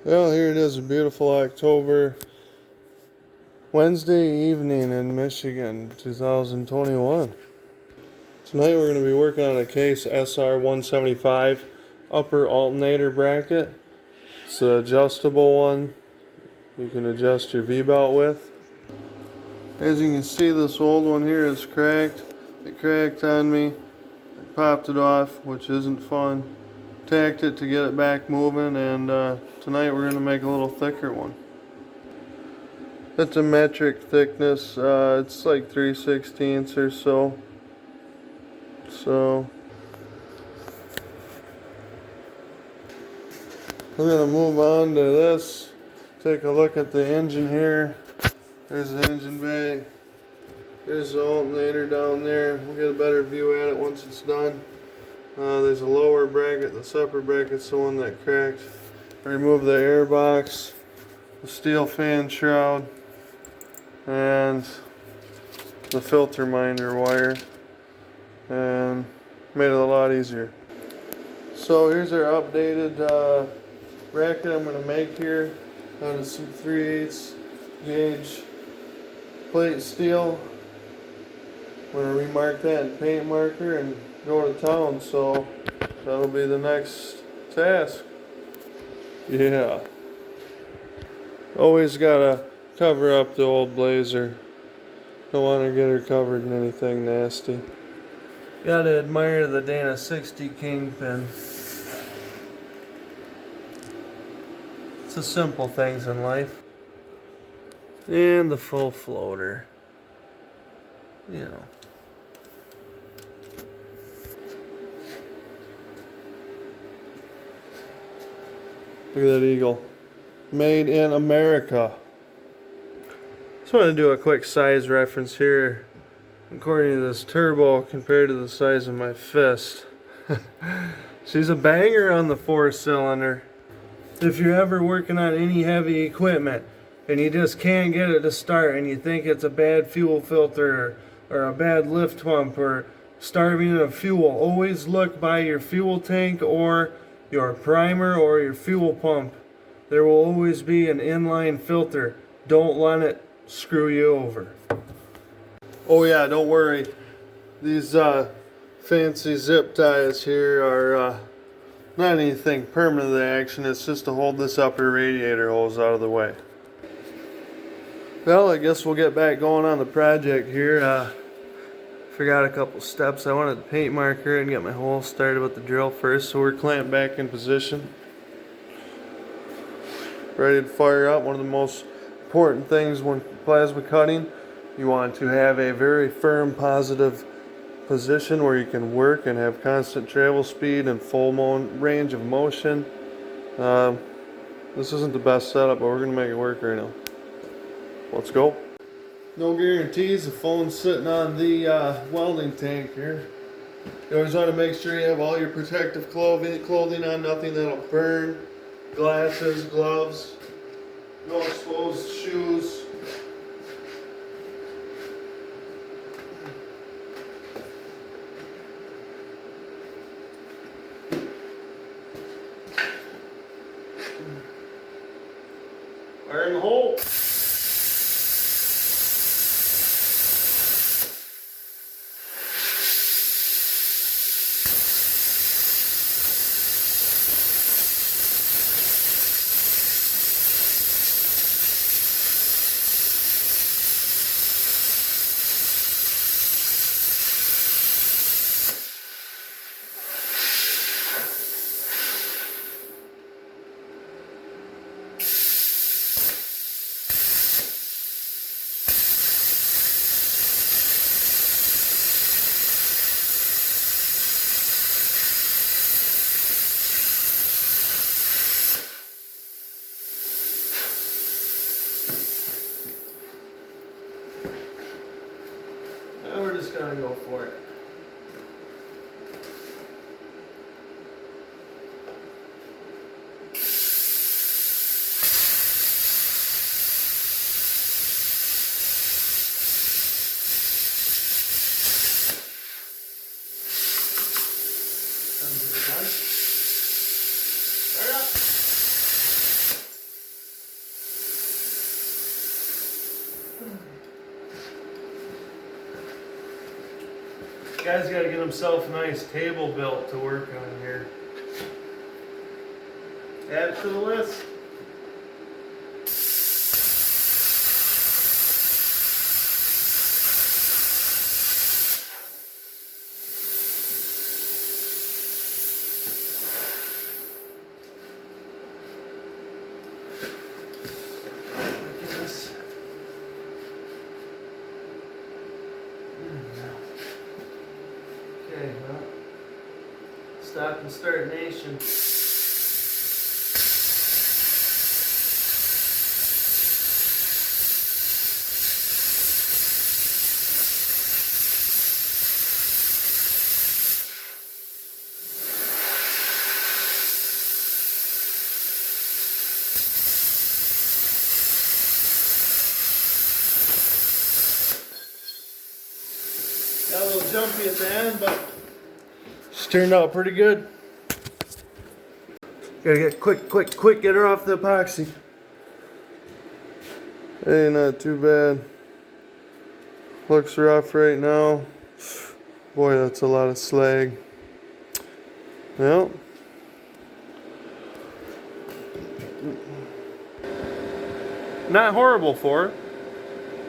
Well, here it is, a beautiful October Wednesday evening in Michigan, 2021. Tonight we're going to be working on a case sr175 upper alternator bracket. It's an adjustable one you can adjust your V-belt with. As you can see, this old one here is cracked. It cracked on me. I popped it off, which isn't fun. Tacked it to get it back moving, and tonight we're going to make a little thicker one. It's a metric thickness. It's like 3/16 or so. So we're going to move on to this. Take a look at the engine here. There's the engine bay. There's the alternator down there. We'll get a better view at it once it's done. There's a lower bracket. The upper bracket's the one that cracked. Remove the air box, the steel fan shroud, and the filter minder wire, and made it a lot easier. So here's our updated bracket I'm going to make here out of some 3/8 gauge plate steel. I'm going to remark that in paint marker and go to town, so that'll be the next task. Yeah. Always gotta cover up the old blazer. Don't want to get her covered in anything nasty. Gotta admire the Dana 60 Kingpin. It's the simple things in life. And the full floater. You know. Look at that eagle. Made in America. Just want to do a quick size reference here. According to this turbo, compared to the size of my fist. She's a banger on the 4-cylinder. If you're ever working on any heavy equipment and you just can't get it to start and you think it's a bad fuel filter or a bad lift pump or starving of fuel, always look by your fuel tank or your primer or your fuel pump. There will always be an inline filter. Don't let it screw you over. Oh yeah, don't worry. These fancy zip ties here are not anything permanent action. It's just to hold this upper radiator hose out of the way. Well, I guess we'll get back going on the project here. Forgot a couple steps. I wanted to paint marker and get my hole started with the drill first, so we're clamped back in position. Ready to fire up. One of the most important things when plasma cutting, you want to have a very firm, positive position where you can work and have constant travel speed and full range of motion. This isn't the best setup, but we're going to make it work right now. Let's go. No guarantees. The phone's sitting on the welding tank here. You always want to make sure you have all your protective clothing on, nothing that'll burn. Glasses, gloves, no exposed shoes. Fire in the hole. Now we're just gonna go for it. Fire up. Guy's got to get himself a nice table built to work on here. Add it to the list. Okay, well, stop and start nation. Got a little jumpy at the end, but it's turned out pretty good. Gotta get quick, get her off the epoxy. Hey, not too bad. Looks rough right now. Boy, that's a lot of slag. Well, not horrible for it.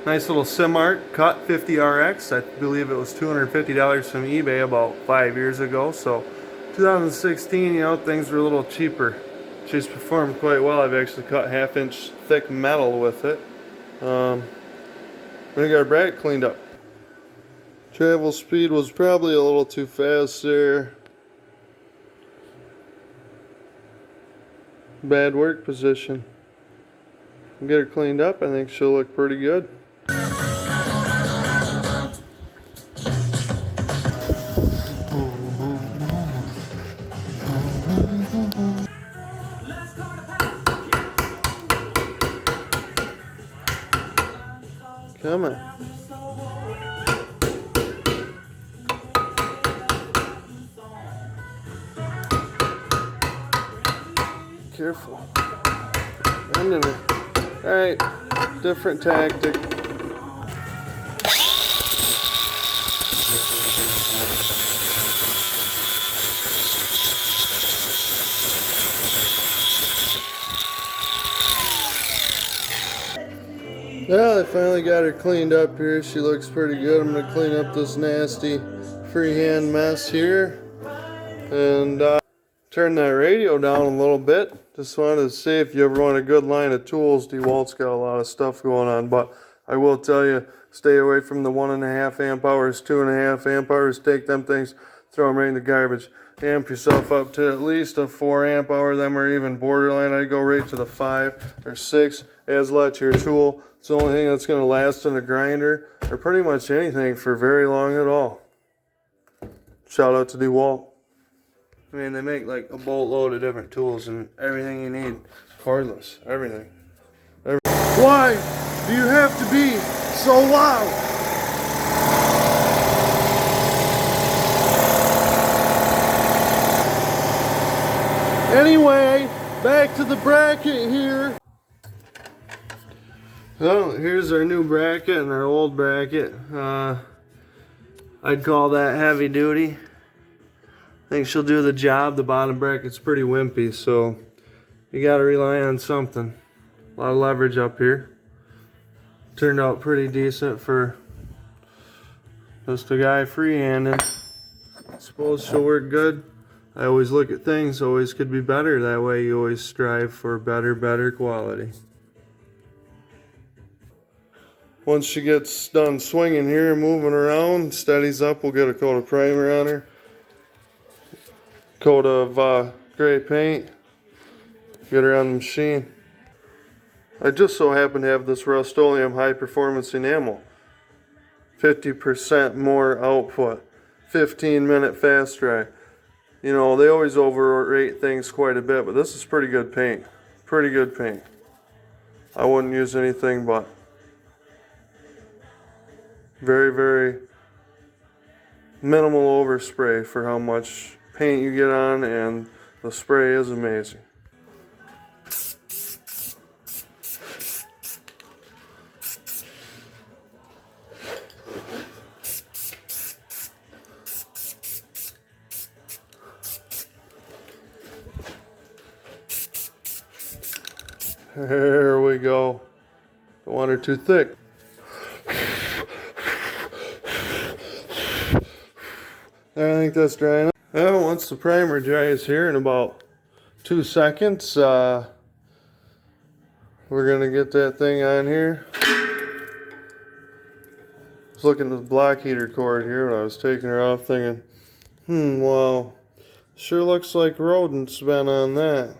Nice little SimArt cut 50RX. I believe it was $250 from eBay about 5 years ago. So 2016, you know, things were a little cheaper. She's performed quite well. I've actually cut 1/2-inch thick metal with it. We got our bracket cleaned up. Travel speed was probably a little too fast there. Bad work position. Get her cleaned up. I think she'll look pretty good. Come on. Careful. Alright, different tactic. Well, I finally got her cleaned up here. She looks pretty good. I'm going to clean up this nasty freehand mess here. And turn that radio down a little bit. Just wanted to see if you ever want a good line of tools. DeWalt's got a lot of stuff going on. But I will tell you, stay away from the 1.5 amp hours, 2.5 amp hours. Take them things, throw them right in the garbage. Amp yourself up to at least a 4 amp hour. Them are even borderline. I go right to the 5 or 6. Adds a lot to your tool. It's the only thing that's going to last in a grinder or pretty much anything for very long at all. Shout out to DeWalt. I mean, they make like a boatload of different tools and everything you need. Cordless, everything. Why do you have to be so loud? Anyway, back to the bracket here. Well, here's our new bracket and our old bracket. I'd call that heavy duty. I think she'll do the job. The bottom bracket's pretty wimpy, so you gotta rely on something. A lot of leverage up here. Turned out pretty decent for just a guy freehanding. Suppose she'll work good. I always look at things, always could be better. That way you always strive for better quality. Once she gets done swinging here and moving around, steadies up, we'll get a coat of primer on her. Coat of gray paint. Get her on the machine. I just so happen to have this Rust-Oleum high performance enamel. 50% more output. 15-minute fast dry. You know, they always overrate things quite a bit, but this is pretty good paint. Pretty good paint. I wouldn't use anything but. Very minimal overspray for how much paint you get on, and the spray is amazing. There we go. Don't want her too thick. I think that's dry enough. Well, once the primer dries here in about 2 seconds, we're gonna get that thing on here. I was looking at the block heater cord here when I was taking her off, thinking, wow, sure looks like rodents been on that.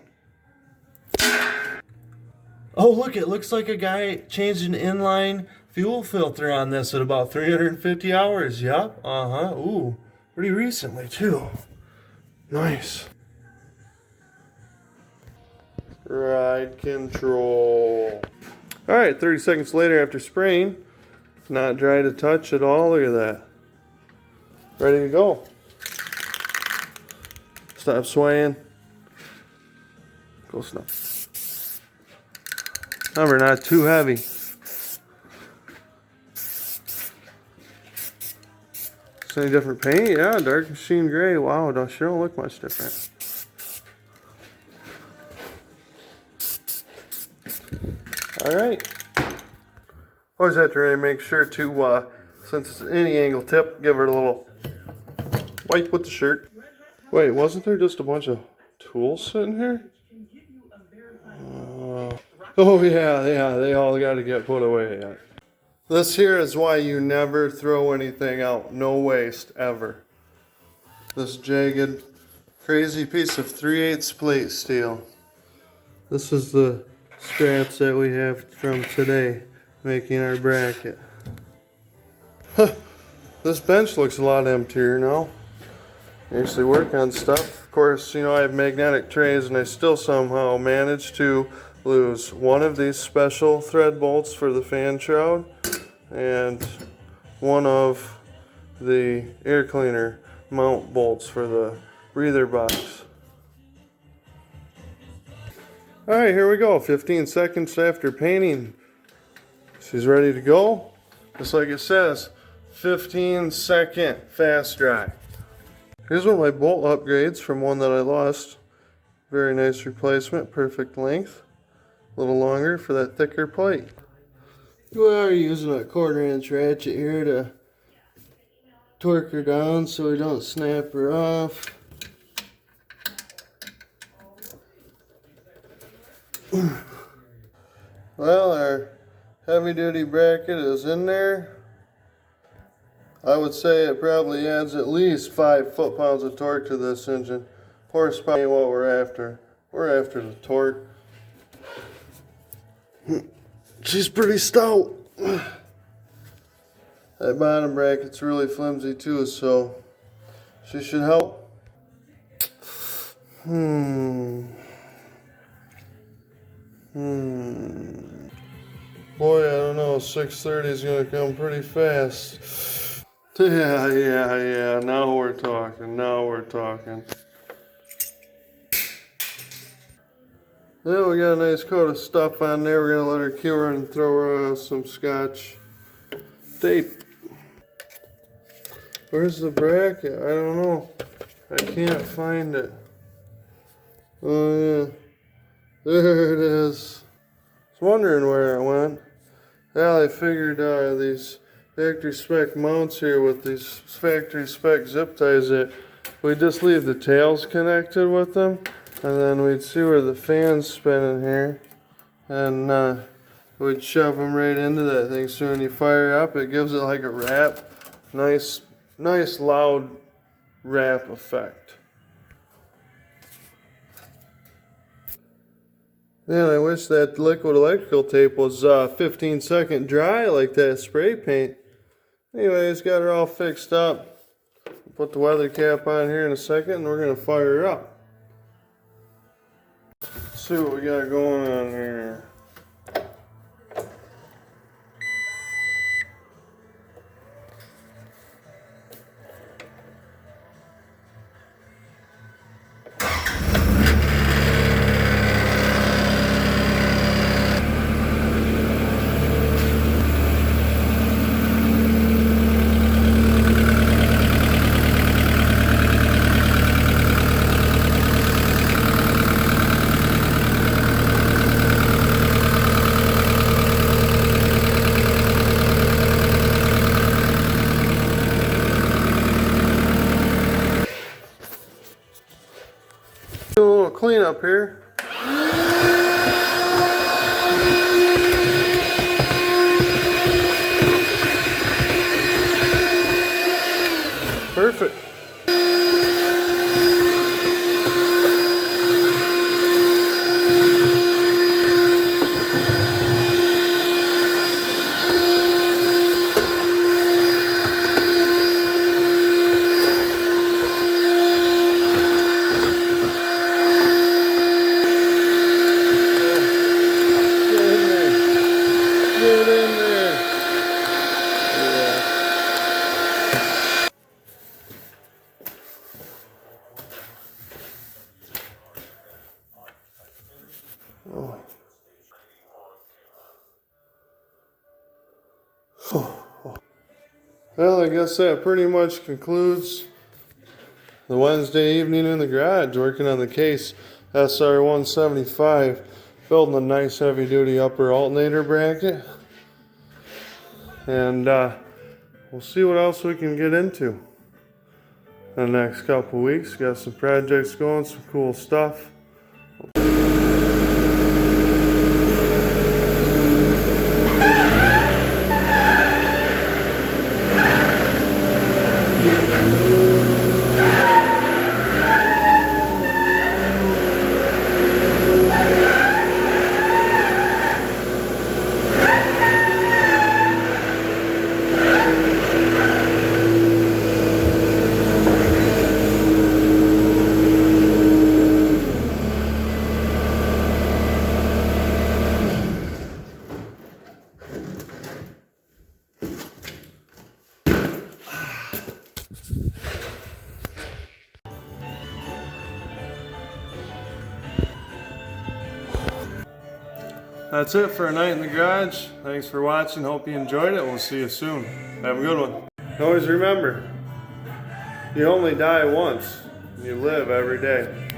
Oh, look, it looks like a guy changed an inline fuel filter on this at about 350 hours. Yep, ooh, pretty recently too. Nice. Ride control. Alright, 30 seconds later after spraying. Not dry to touch at all. Look at that. Ready to go. Stop swaying. Close enough. Remember, not too heavy. Is any different paint? Yeah, dark machine gray. Wow, sure don't look much different. Alright. Always have to really make sure to, since it's any angle tip, give her a little wipe with the shirt. Wait, wasn't there just a bunch of tools sitting here? Oh yeah, they all got to get put away yet. This here is why you never throw anything out. No waste, ever. This jagged, crazy piece of 3/8 plate steel. This is the scraps that we have from today, making our bracket. This bench looks a lot emptier now. I usually work on stuff. Of course, you know, I have magnetic trays and I still somehow managed to lose one of these special thread bolts for the fan shroud and one of the air cleaner mount bolts for the breather box. Alright, here we go. 15 seconds after painting. She's ready to go. Just like it says, 15-second fast dry. Here's one of my bolt upgrades from one that I lost. Very nice replacement, perfect length. A little longer for that thicker plate. We are using a 1/4-inch ratchet here to torque her down so we don't snap her off. Well, our heavy duty bracket is in there. I would say it probably adds at least 5 foot-pounds of torque to this engine. Horsepower ain't what we're after. We're after the torque. She's pretty stout. That bottom bracket's really flimsy too, so she should help. Boy, I don't know, 6:30 is gonna come pretty fast. Yeah, now we're talking. Yeah, we got a nice coat of stuff on there. We're gonna let her cure and throw her some Scotch tape. Where's the bracket? I don't know. I can't find it. Oh yeah, there it is. I was wondering where it went. Yeah, I figured these factory spec mounts here with these factory spec zip ties that we just leave the tails connected with them, and then we'd see where the fan's spinning here, and we'd shove them right into that thing. So when you fire up, it gives it like a wrap, nice loud wrap effect. Man, I wish that liquid electrical tape was 15-second dry like that spray paint. Anyways, got her all fixed up. Put the weather cap on here in a second and we're going to fire her up. Let's see what we got going on here. up here. Perfect. Get in there. Yeah. Oh. Well, I guess that pretty much concludes the Wednesday evening in the garage working on the case sr175, building a nice heavy duty upper alternator bracket, and we'll see what else we can get into in the next couple weeks. Got some projects going, some cool stuff. That's it for a night in the garage. Thanks for watching. Hope you enjoyed it. We'll see you soon. Have a good one. Always remember, you only die once. You live every day.